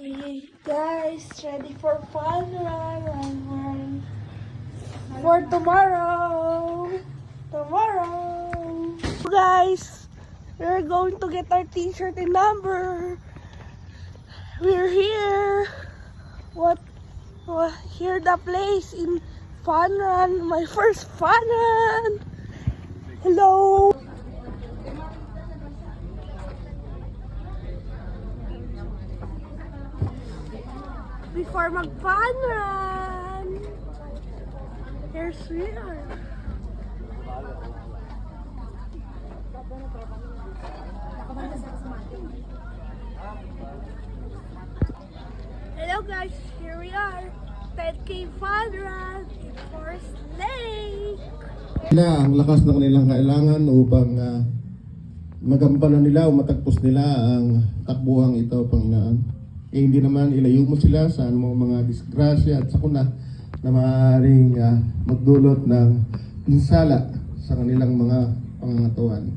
Hey guys, ready for fun run for tomorrow. Guys, we're going to get our t-shirt and number. We're here. Here the place in Fun Run, my first Fun Run. Hello. Before mag-fun run, here's we are. Hello guys, here we are. 10K fun run in Forest Lake. Ang lakas ng kanilang kailangan upang magampanan nila o matagpos nila ang takbuhang ito, Panginoon. Hindi naman ilayo mo sila sa mga disgrasya at sakuna na maaaring magdulot ng pinsala sa kanilang mga pangangatuan.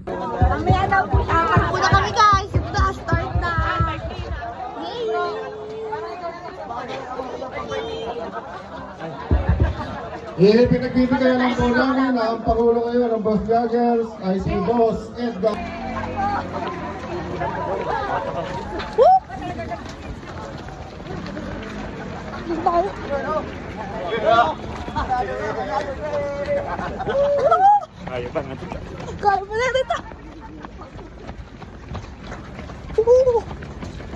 Mamaya na po siya. Takbo na kami guys. Ito, start na. Pinagbibigay lang po namin na ang Pangulo ngayon ng Boss Joggers ay si Boss Edgar. Ayaw ba nga? Kaya mo na dito.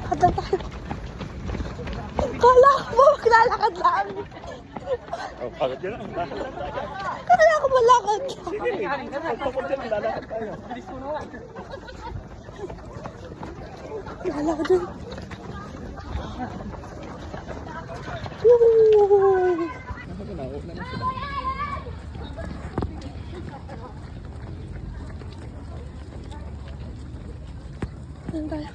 Hada tayo. Kala ko ba maglalakad lang? Oh, pagod yun lang. Kala ko malakad lang. Pagod yun, lalakad tayo. Lalakad yun. Saan tayo?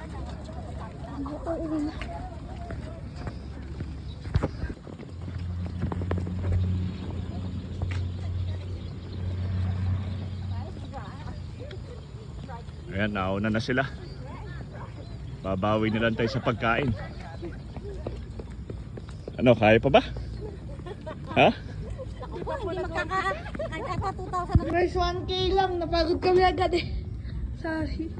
Ayan, nauna na sila. Babawi na lang tayo sa pagkain. Ano, kaya pa ba? Ha? First 1K lang, napagod kami agad eh. Sorry.